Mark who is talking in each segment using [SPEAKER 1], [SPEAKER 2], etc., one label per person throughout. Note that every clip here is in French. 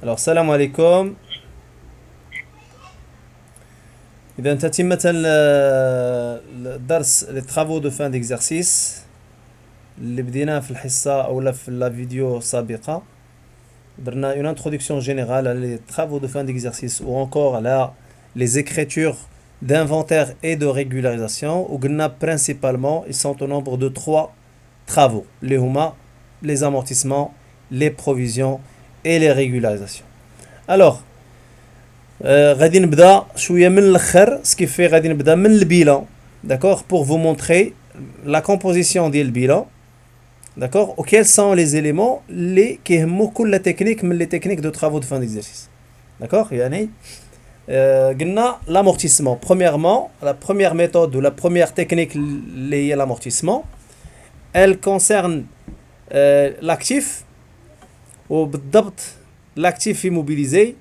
[SPEAKER 1] Alors, salam alaikum. إذا تتمة الدرس les travaux de fin d'exercice اللي بديناه في الحصة أو في la vidéo السابقة. درنا une introduction générale à les travaux de fin d'exercice ou encore à les écritures d'inventaire et de régularisation. Ou قلنا principalement ils sont au nombre de 3 travaux. Les huma, les amortissements, les provisions et les régularisations. Alors غادي نبدا شويه من الاخر سكيفي غادي نبدا من البيلان d'accord pour vous montrer la composition ديال البيلان d'accord ou quels sont les éléments اللي كيهموا كل تكنيك من les techniques de travaux de fin d'exercice d'accord يعني قلنا l'amortissement premièrement la première méthode ou la première technique اللي هي l'amortissement elle concerne l'actif وبالضبط l'actif immobilisé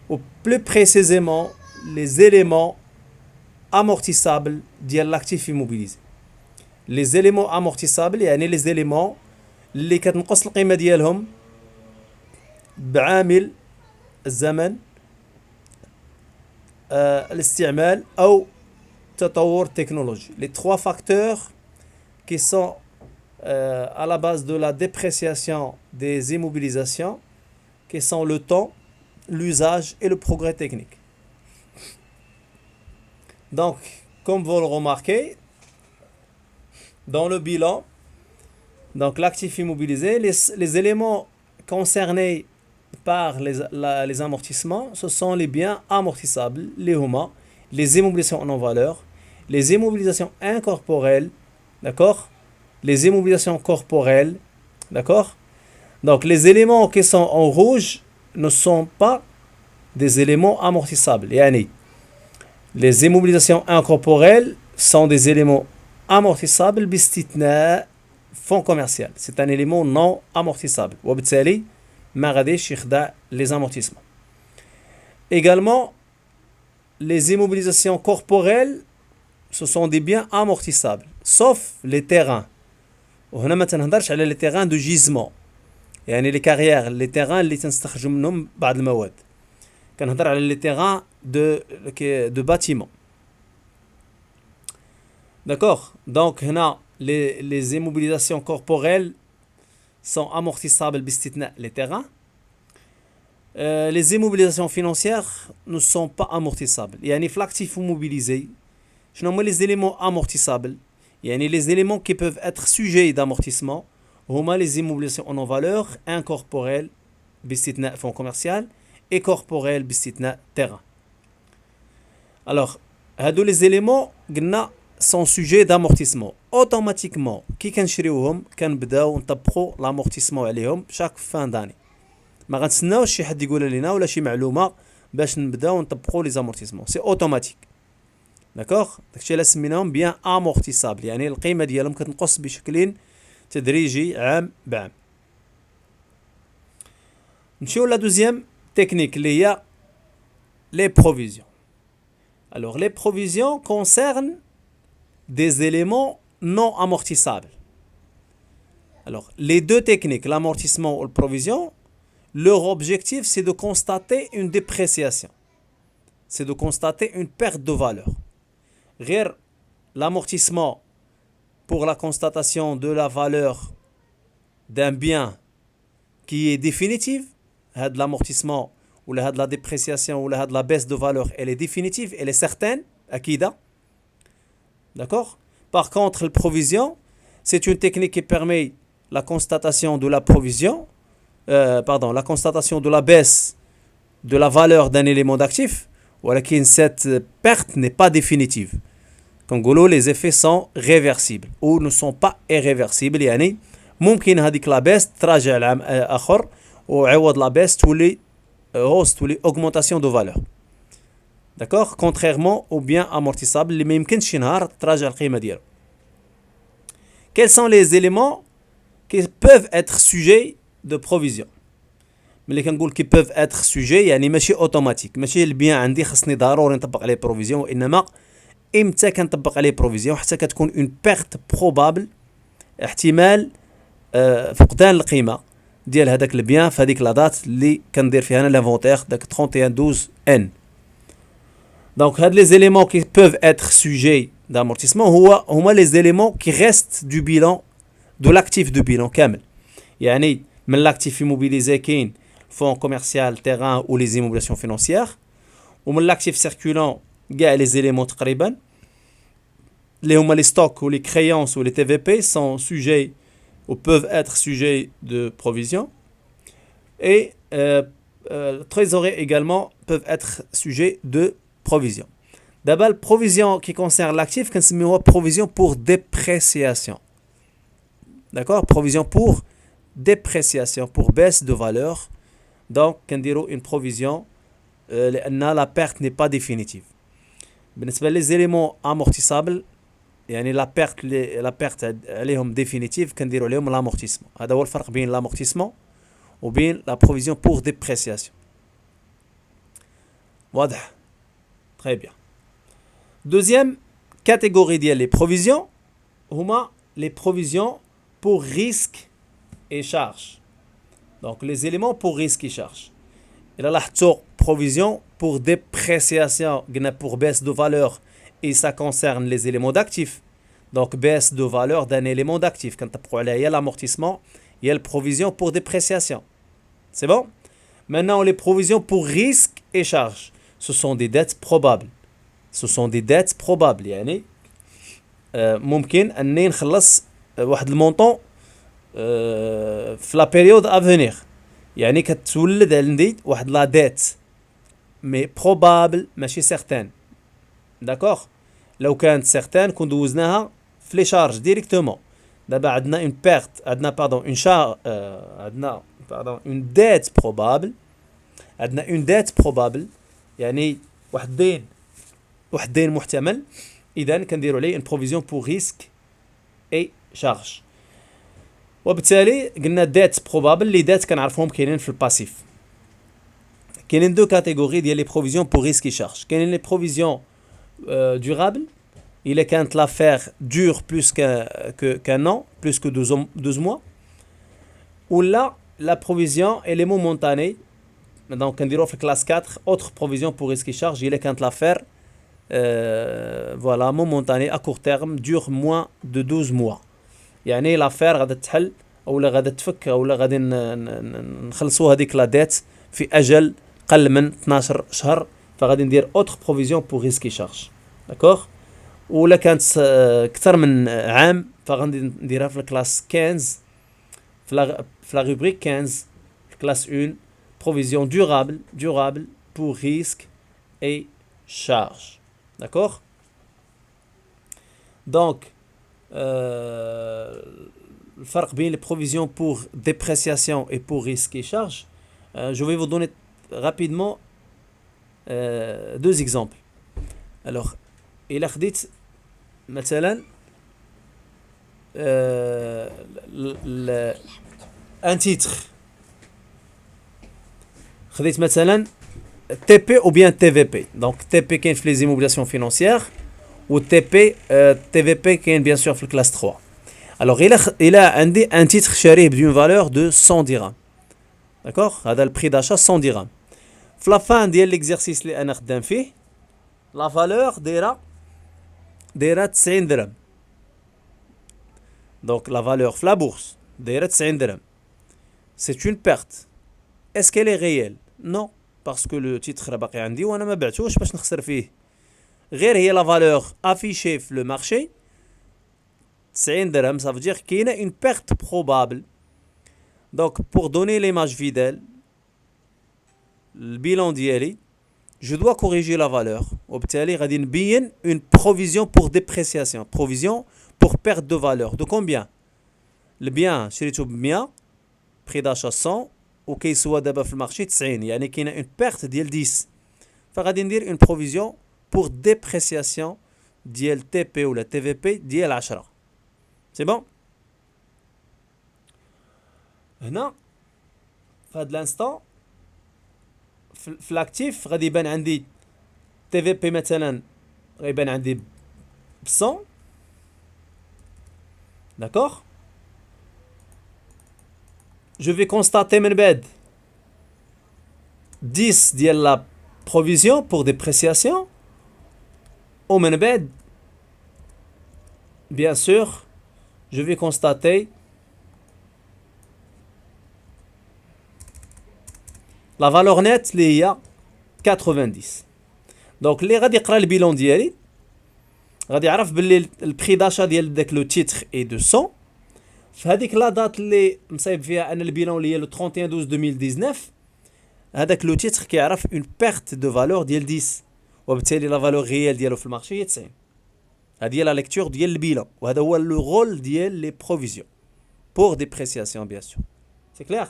[SPEAKER 1] ou plus précisément les éléments amortissables de l'actif immobilisé. Les éléments amortissables يعني les éléments اللي كتنقص القيمة ديالهم بعامل الزمن الاستعمال أو تطور تكنولوجي. Les 3 facteurs qui sont à la base de la dépréciation des immobilisations qui sont le temps, l'usage et le progrès technique. Donc, comme vous le remarquez, dans le bilan, donc l'actif immobilisé, les éléments concernés par les amortissements, ce sont les biens amortissables, les HOMA, les immobilisations en valeur, les immobilisations incorporelles, d'accord, les immobilisations corporelles, d'accord. Donc, les éléments qui sont en rouge ne sont pas des éléments amortissables. Yani, les immobilisations incorporelles sont des éléments amortissables باستثناء fonds commercial. C'est un élément non amortissable. وبالتالي ما غاديش يخضع les amortissements. Également, les immobilisations corporelles, ce sont des biens amortissables, sauf les terrains. وهنا ما تنهضرش على les terrains de gisement. يعني les carrières, les terrains اللي تنستخرجوا منهم بعض المواد. كنهضر على les terrains de bâtiment. D'accord? Donc هنا les immobilisations corporelles sont amortissables باستثناء les terrains. Les immobilisations financières ne sont pas amortissables. يعني في l'actif immobilisé شنو هما les éléments amortissables؟ يعني les éléments qui peuvent être sujets d'amortissement هما les immobilisations en valeur incorporelles باستثناء fonds commercial et corporelles باستثناء terrain. Alors, هادو les éléments قلنا sont sujets d'amortissement. Automatiquement كي كنشريوهم كنبداو نطبقوا l'amortissement عليهم chaque fin d'année. ما غنتسناوش شي حد يقول لنا ولا شي معلومه باش نبداو نطبقوا les amortissements. C'est automatique. داكوغ داكشي اللي سميناهم بيان امورتيسابل يعني القيمه ديالهم كتنقص بشكل تدريجي عام بعام. نمشيو لا دوزيام تكنيك اللي هي les provisions. Alors les provisions concernent des éléments non amortissables. Alors les deux techniques, l'amortissement ou la provision, leur objectif c'est de constater une dépréciation. C'est de constater une perte de valeur. غير l'amortissement pour la constatation de la valeur d'un bien qui est définitive, هاد l'amortissement ou هاد la dépréciation ou هاد la baisse de valeur, elle est définitive, elle est certaine, أكيدة. D'accord? Par contre, la provision, c'est une technique qui permet la constatation de la provision, la constatation de la baisse de la valeur d'un élément d'actif, ولكن cette perte n'est pas définitive. كنقولوا les effets sont réversibles ou ne sont pas irréversibles. يعني ممكن هذيك لا بيس تراجع لعام اخر وعوض لا بيس تولي hausse تولي augmentation de valeur. D'accord? Contrairement au bien amortissable اللي ما يمكنش شي نهار تراجع القيمه ديالو. Quels sont les éléments qui peuvent être sujets de provision؟ ملي كنقول كي peuvent être sujets يعني ماشي اوتوماتيك، ماشي البيان عندي خصني ضروري نطبق عليه بروفيزيون، وانما امتى كنطبق عليه بروفيزيون حتى كتكون اون بيرت بروبابل احتمال فقدان القيمه ديال هذاك البيان في هذيك لا دات اللي كندير فيها انا لافونتير داك 31 12 ان. دونك هاد لي زيليمون qui peuvent être sujets d'amortissement هما les éléments qui restent du bilan de l'actif de bilan كامل. يعني من l'actif immobilisé كاين fonds commercial, terrain ou les immobilisations financières, ومن l'actif circulant كاع les éléments تقريبا اللي هما les stocks ou les créances ou les TVP sont sujets ou peuvent être sujets de provision, et trésorerie également peuvent être sujets de provision. D'abord, la provision qui concerne l'actif, c'est provision pour dépréciation. D'accord? Provision pour dépréciation, pour baisse de valeur. Donc, une provision, la perte n'est pas définitive. Les éléments amortissables, la perte عليهم définitive, كنديروا عليهم l'amortissement. هذا هو الفرق بين l'amortissement ou bien la provision pour dépréciation. واضح؟ Très bien. Deuxième catégorie ديال les provisions هما les provisions pour risque et charge. Donc les éléments pour risque et charge. Et là لاحظتوا provision pour dépréciation, pour baisse de valeur, et ça concerne les éléments d'actifs. Donc baisse de valeur d'un élément d'actif. Quand tu as l'amortissement, il y a la provision pour dépréciation. C'est bon? Maintenant, les provisions pour risque et charge. Ce sont des dettes probables. Ce sont des dettes probables. يعني ممكن أني نخلص واحد المونطون في la période à venir. يعني كتولد عندي واحد لا ديت mais probable ماشي certain. D'accord? لو كانت certain كون دوزناها في لي شارج ديريكتومون. دابا عندنا une perte, عندنا عندنا une dette probable. عندنا une dette probable يعني واحد الدين محتمل. إذا كنديروا عليه une provision pour risque et charge. وبالتالي قلنا dette probable لي دات كنعرفوهم كاينين في الباسيف. كاينين دو كاتيجوري ديال لي provisions pour risque et charge. كاينين لي provisions durables. Il est quand l'affaire dure plus qu'un an, plus que 12 mois. Ou là, la provision, elle est momentanée. Donc, on dirait que classe 4, autre provision pour risque et charge, il est quand l'affaire momentanée, à court terme, dure moins de 12 mois. يعني l'affaire غادي تحل أو غادي تفك أو غادي نخلصوا هذيك لا ديت في أجل قل من 12 شهر، فغادي ندير autre provision pour risque et charge. D'accord? ولا كانت اكثر من عام فغادي نديرها في الكلاس 15 في لا rubrique 15 في كلاس 1 provision durable pour risque et charge. D'accord? Donc le فرق بين les provisions pour dépréciation et pour risque et charge, je vais vous donner rapidement deux exemples. Alors إلا خديت مثلا un titre, خديت مثلا TP ou bien TVP. Donc TP كاين في les immobilisations financières ou TP TVP كاين bien sûr في الكلاس 3. Alors il a عندي un titre شاريه d'une valeur de 100 dirhams. D'accord? هذا le prix d'achat 100 dirhams. في la fin ديال l'exercice اللي انا خدام فيه la valeur دايره 90 درهم. Donc la valeur في la bourse دايره 90 درهم. C'est une perte. Est-ce qu'elle est réelle? Non, parce que le titre باقي عندي وانا ما بعتوش باش نخسر فيه. غير هي la valeur affichée في le marché 90 درهم. Ça veut dire qu'il y a une perte probable. Donc pour donner l'image fidèle, le bilan ديالي je dois corriger la valeur. وبالتالي غادي نبين une provision pour dépréciation, provision pour perte de valeur. De combien? Le bien شريته ب 100, prix d'achat 100 وكيسوى دابا في المارشي 90. يعني كاينه une perte ديال 10. فغادي ندير une provision pour dépréciation ديال TP ولا TVP ديال 10. C'est bon? هنا في هذا الانستان في الاكتيف غادي يبان عندي TVP مثلا غيبان عندي ب 100. D'accord? je vais constater من بعد 10 ديال la provision pour dépréciation ومن بعد bien sûr je vais constater la valeur nette اللي هي 90. دونك اللي غادي يقرا البيلون ديالي غادي يعرف باللي البري داشا ديال داك لو تيتر اي 200. فهاديك لا دات اللي مصايب فيها انا البيلون اللي هي لو 31 12 2019 هذاك لو تيتر كيعرف اون بيرت دو فالور ديال 10 وبالتالي لا فالور ريال ديالو في المارشي هي 90. هذه هي لا ليكتور ديال البيلون وهذا هو لو رول ديال لي بروفيزيون بور ديبريسياسيون بيان سور. سي كلير.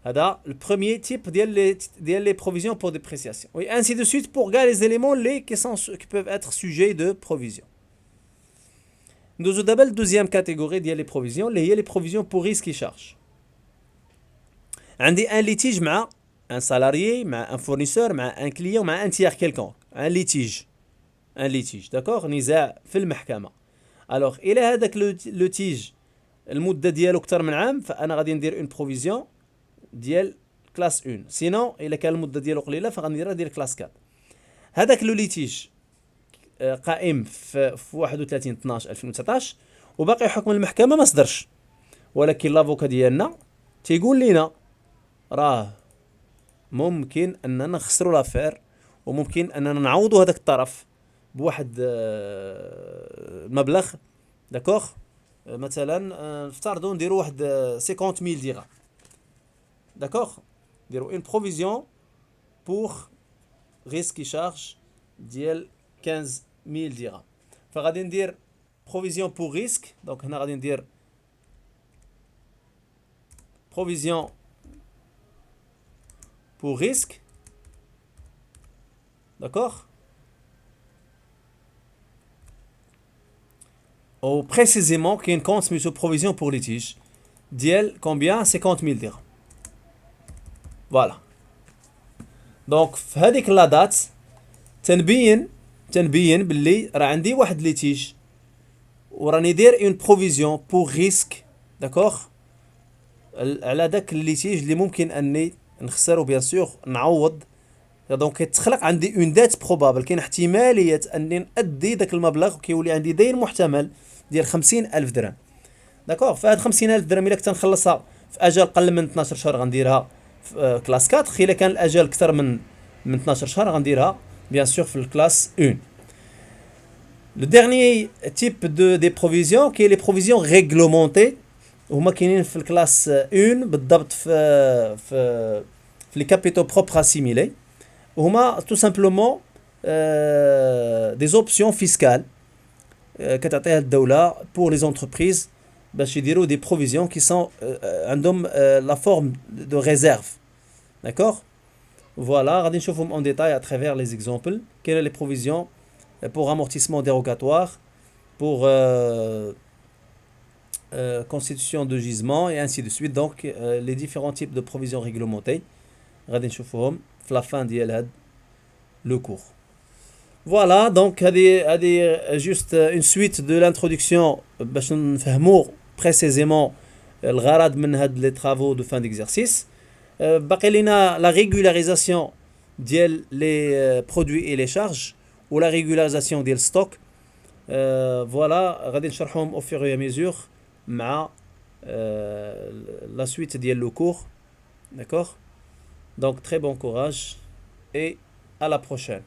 [SPEAKER 1] هذا البروميير تيب ديال لي بروفيزيون بور ديبريسياسيون. وي انسي دو سويت بور كاع لي زيليمون لي كي peuvent être sujets de provision. ندوزو دابا للدوزيام كاتيجوري ديال لي بروفيزيون اللي هي لي بروفيزيون بور ريسك شارج. عندي ان ليتيج مع ان سالاريي مع ان فورنيسور مع ان كليون مع ان تيير كيلكون. ان ليتيج داكوغ نزاع في المحكمه. الوغ الى هذاك لو تيج المده ديالو اكثر من عام فانا غادي ندير اون بروفيزيون ديال كلاس 1. سينو الا كان المده ديالو قليله فغنديرها ديال كلاس 4. هذاك لو ليتيج قائم في 31 12 2019 وباقي حكم المحكمه ما صدرش ولكن لافوكا ديالنا تيقول لينا راه ممكن اننا نخسروا لافير وممكن اننا نعوضوا هذاك الطرف بواحد المبلغ داكوغ. مثلا نفترضوا نديروا واحد 50000 درهم داكوغ. نديروا اون بروفيزيون بور ريسك شارج ديال 15000 درهم. فغادي ندير بروفيزيون بور ريسك. دونك هنا غادي ندير بروفيزيون بور ريسك داكوغ. او بريسيزيمون كاين كونت سميتو بروفيزيون بور ليتيج ديال كومبيان 50000 درهم. فوالا. دونك في هذيك لا دات تنبين باللي راه عندي واحد ليتيج وراني داير اون بروفيزيون بور ريسك داكوغ على داك الليتيج اللي ممكن اني نخسر وبيان سور نعوض. دونك كتخلق عندي اون دات بروبابل كاين احتماليه اني نادي داك المبلغ وكيولي عندي داين محتمل ديال 50000 درهم داكوغ. فهاد 50000 درهم الا كنت نخلصها في اجل قل من 12 شهر غنديرها في كلاس 4. الا كان الاجل اكثر من 12 شهر غنديرها بيان سور في الكلاس 1. لو ديرنيي تيب دي بروفيزيون كاين لي بروفيزيون ريغلومونتي هما كاينين في الكلاس 1 بالضبط في لي كابيتو بروبر اسيميلي. هما تو سامبلومون دي زوبسيون فيسكال كتعطيها الدوله بور لي زونتربريز باش يديروا دي بروفيزيون كي سون عندهم لا فورم دو ريزيرف داكوغ. فوالا غادي نشوفهم اون ديتاي ا ترافير لي زيكزامبل. كاين لي بروفيزيون pour amortissement dérogatoire, pour constitution de gisement et ainsi de suite. Donc les différents types de provisions réglementées غادي نشوفوهم في la fin ديال هاد le cours. Voilà, donc هذه juste une suite de l'introduction باش نفهموا précisément الغرض من هاد les travaux de fin d'exercice. باقي لينا la régularisation ديال les produits et les charges ou la régularisation ديال stock. Voilà, غادي نشرحهم au fur et à mesure مع la suite ديال le cours. D'accord? Donc très bon courage et à la prochaine.